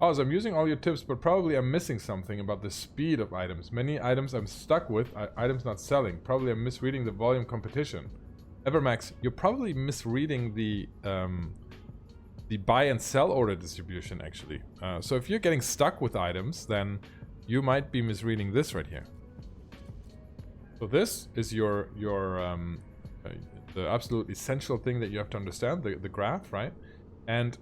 Oh, so I'm using all your tips, but probably I'm missing something about the speed of items. Many items I'm stuck with, items not selling. Probably I'm misreading the volume competition. Evermax, you're probably misreading the buy and sell order distribution, actually. So if you're getting stuck with items, then you might be misreading this right here. So this is your the absolute essential thing that you have to understand, the graph, right? And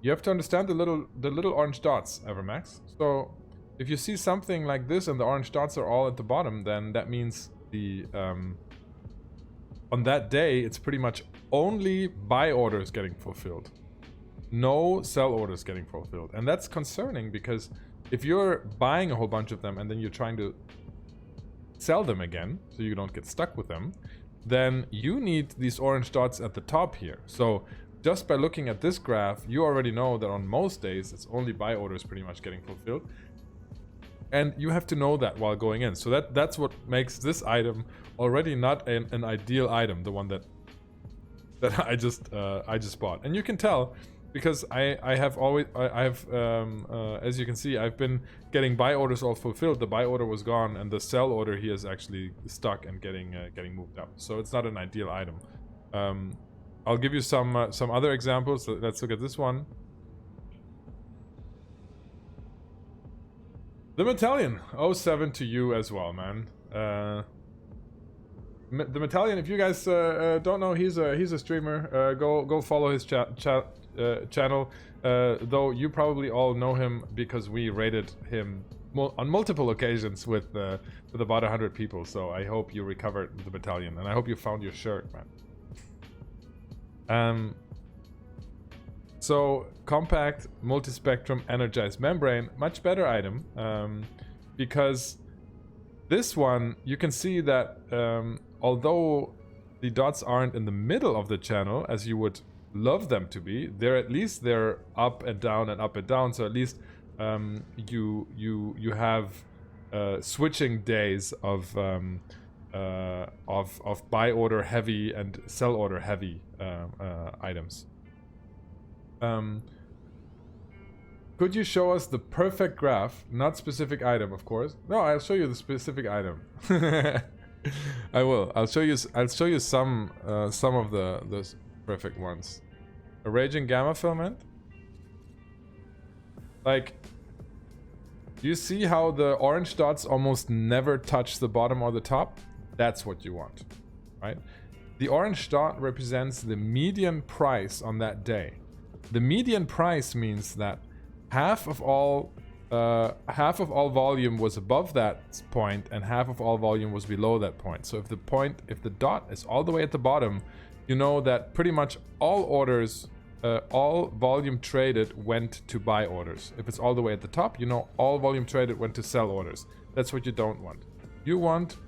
you have to understand the little orange dots, Evermax. So if you see something like this and the orange dots are all at the bottom, then that means the on that day it's pretty much only buy orders getting fulfilled. No sell orders getting fulfilled. And that's concerning because if you're buying a whole bunch of them and then you're trying to sell them again so you don't get stuck with them, then you need these orange dots at the top here. So just by looking at this graph, you already know that on most days it's only buy orders pretty much getting fulfilled. And you have to know that while going in. So that's what makes this item already not an ideal item, the one that I just bought. And you can tell because I have, as you can see, I've been getting buy orders all fulfilled. The buy order was gone, and the sell order here is actually stuck and getting moved up. So it's not an ideal item. I'll give you some other examples. So let's look at this one. The Metallion, 07 to you as well, man. The Metallion, if you guys don't know, he's a streamer. Go follow his channel. Though you probably all know him because we rated him on multiple occasions with about 100 people. So I hope you recovered the Metallion, and I hope you found your shirt, man. So compact multispectrum energized membrane, much better item, because this one you can see that although the dots aren't in the middle of the channel as you would love them to be, they're up and down and up and down. So at least you have switching days of buy order heavy and sell order heavy items. Could you show us the perfect graph? Not specific item, of course. No, I'll show you the specific item. I will. I'll show you some of those perfect ones. A raging gamma filament. Like, you see how the orange dots almost never touch the bottom or the top? That's what you want, right? The orange dot represents the median price on that day. The median price means that half of all volume was above that point and half of all volume was below that point. So if the dot is all the way at the bottom, you know that pretty much all orders, all volume traded went to buy orders. If it's all the way at the top, you know all volume traded went to sell orders. That's what you don't want. You want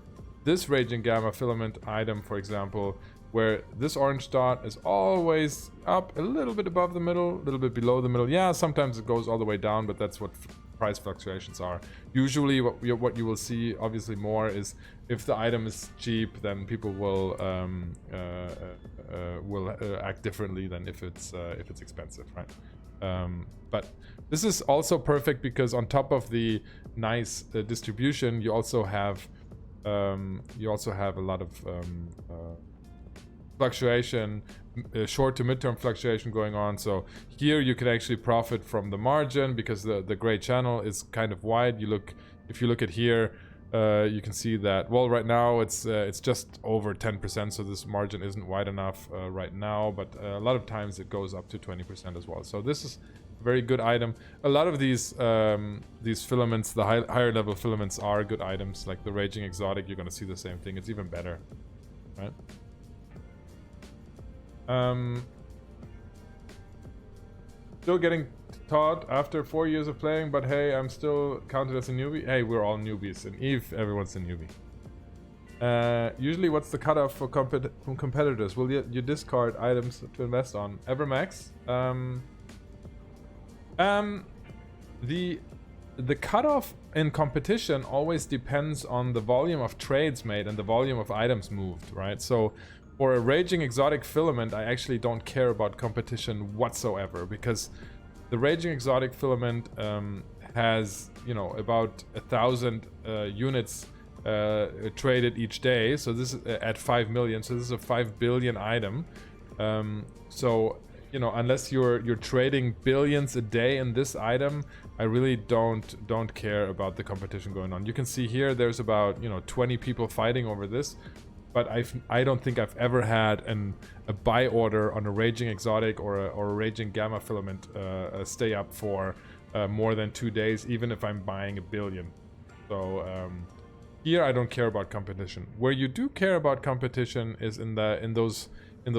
this raging gamma filament item, for example, where this orange dot is always up a little bit above the middle, a little bit below the middle. Yeah, sometimes it goes all the way down, but that's what price fluctuations are. Usually what you will see obviously more is if the item is cheap, then people will act differently than if it's expensive, right? But this is also perfect because on top of the nice distribution, you also have a lot of fluctuation, short to midterm fluctuation going on. So here you can actually profit from the margin because the gray channel is kind of wide. If you look at here, you can see that, well, right now it's just over 10%, so this margin isn't wide enough right now, but a lot of times it goes up to 20% as well. So this is a very good item. A lot of these filaments, the higher level filaments, are good items. Like the Raging Exotic, you're going to see the same thing. It's even better, right? Still getting taught after 4 years of playing, but hey, I'm still counted as a newbie. Hey, we're all newbies. In EVE, everyone's a newbie. Usually, what's the cutoff for competitors? Will you discard items to invest on? Evermax? The cutoff in competition always depends on the volume of trades made and the volume of items moved, right? So for a Raging Exotic filament, I actually don't care about competition whatsoever, because The Raging Exotic filament has, you know, about 1,000 units traded each day. So this is at 5 million. So this is a 5 billion item. So, you know, unless you're trading billions a day in this item, I really don't care about the competition going on. You can see here there's about, you know, 20 people fighting over this, but I don't think I've ever had a buy order on a Raging Exotic or a Raging Gamma filament stay up for more than 2 days, even if I'm buying a billion. So here I don't care about competition. Where you do care about competition is in those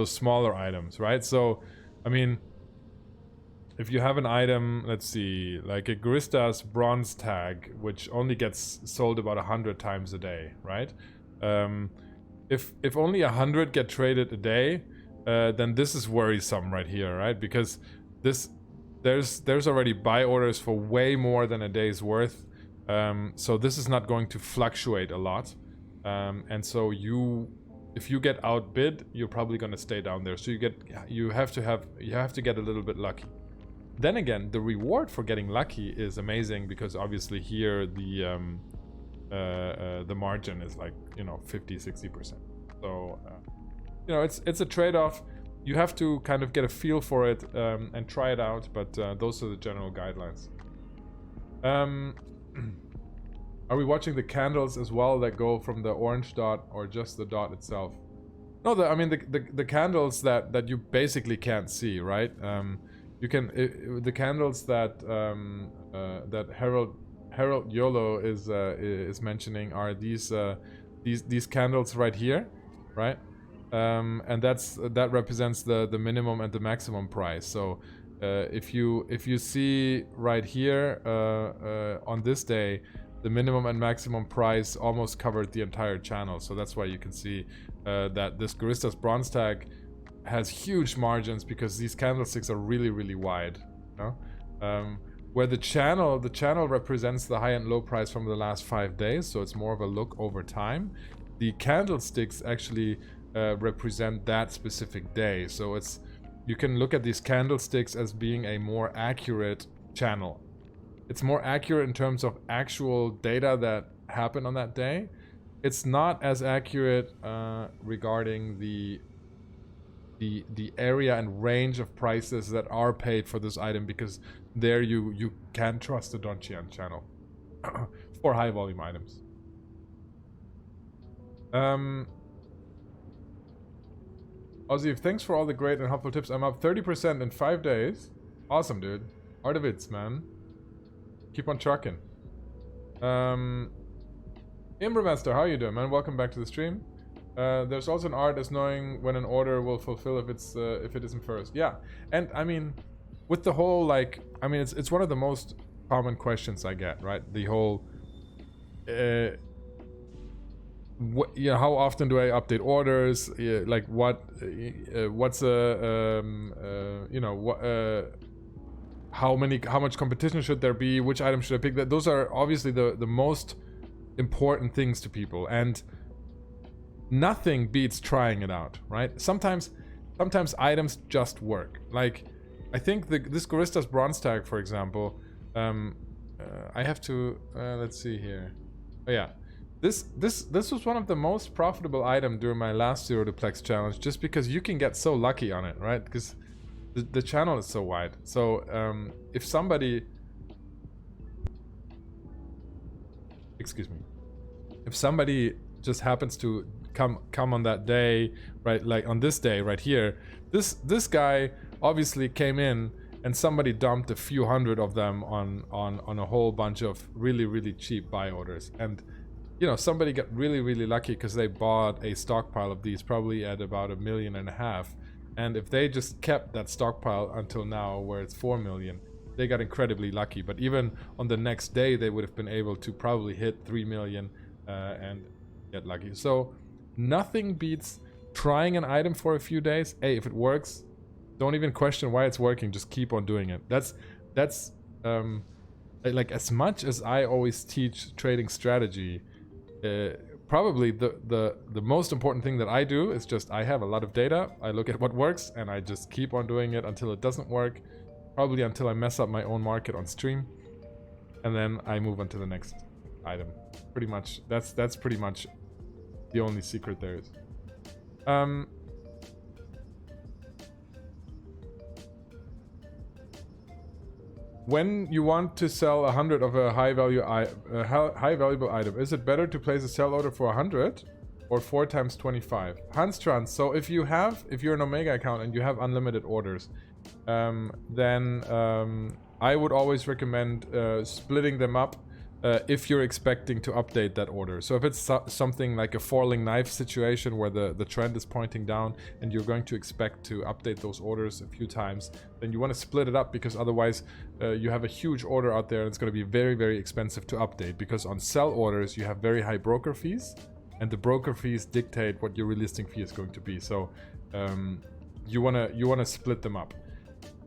smaller items, right? So I mean, if you have an item, let's see, like a Guristas bronze tag, which only gets sold about 100 times a day, right? If only 100 get traded a day, then this is worrisome right here, right? Because there's already buy orders for way more than a day's worth, so this is not going to fluctuate a lot, and so if you get outbid, you're probably going to stay down there. So you have to get a little bit lucky. Then again, the reward for getting lucky is amazing, because obviously here the margin is like, you know, 50-60%. So you know, it's a trade-off. You have to kind of get a feel for it and try it out, but those are the general guidelines. Are we watching the candles as well that go from the orange dot, or just the dot itself? No, I mean the candles that you basically can't see, right? You can the candles that that Harold YOLO is mentioning are these candles right here, right? And that represents the minimum and the maximum price. So if you see right here on this day, the minimum and maximum price almost covered the entire channel. So that's why you can see that this Guristas bronze tag has huge margins, because these candlesticks are really wide, you know? Where the channel represents the high and low price from the last 5 days, so it's more of a look over time. The candlesticks actually represent that specific day. So you can look at these candlesticks as being a more accurate channel. It's more accurate in terms of actual data that happened on that day. It's not as accurate regarding the area and range of prices that are paid for this item, because there you can trust the Donchian channel for high volume items. Ozzy, thanks for all the great and helpful tips. I'm up 30% in 5 days. Awesome, dude. Art of It's, man. Keep on trucking. Imbramaster, how you doing, man? Welcome back to the stream. There's also an art as knowing when an order will fulfill if it isn't first. Yeah, and I mean, with the whole, like, I mean, it's one of the most common questions I get, right? The whole, you know, how often do I update orders? Like, what's you know, what, how much competition should there be? Which item should I pick? Those are obviously the most important things to people, and nothing beats trying it out, right? Sometimes items just work. Like, I think this Guristas bronze tag, for example, I have to let's see here. Oh yeah, this was one of the most profitable item during my last Zero Duplex challenge, just because you can get so lucky on it, right? Because the channel is so wide. So if somebody, excuse me, if somebody just happens to come on that day, right, like on this day right here, this guy obviously came in and somebody dumped a few hundred of them on a whole bunch of really cheap buy orders, and you know, somebody got really lucky because they bought a stockpile of these probably at about 1.5 million, and if they just kept that stockpile until now, where it's 4 million, they got incredibly lucky. But even on the next day, they would have been able to probably hit 3 million and get lucky. So nothing beats trying an item for a few days. Hey, if it works, don't even question why it's working, just keep on doing it. That's like, as much as I always teach trading strategy, probably the most important thing that I do is just, I have a lot of data, I look at what works, and I just keep on doing it until it doesn't work. Probably until I mess up my own market on stream. And then I move on to the next item. Pretty much, that's pretty much the only secret there is. When you want to sell 100 of a high valuable item, is it better to place a sell order for 100 or 4 times 25? Hanstrans, so if you're an Omega account and you have unlimited orders, then I would always recommend splitting them up if you're expecting to update that order. So if it's something like a falling knife situation where the trend is pointing down and you're going to expect to update those orders a few times, then you want to split it up, because otherwise you have a huge order out there and it's going to be very, very expensive to update, because on sell orders you have very high broker fees, and the broker fees dictate what your relisting fee is going to be. So you wanna split them up.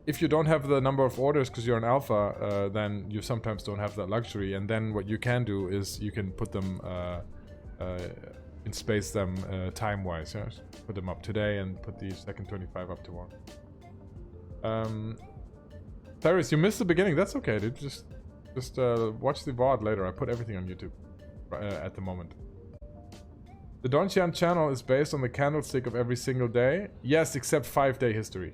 If you don't have the number of orders because you're an alpha, then you sometimes don't have that luxury. And then what you can do is you can put them and space them time-wise. Yeah? Put them up today and put the second 25 up tomorrow. Cyrus, you missed the beginning. That's okay, dude. Just watch the VOD later. I put everything on YouTube at the moment. The Donchian channel is based on the candlestick of every single day. Yes, except 5-day history.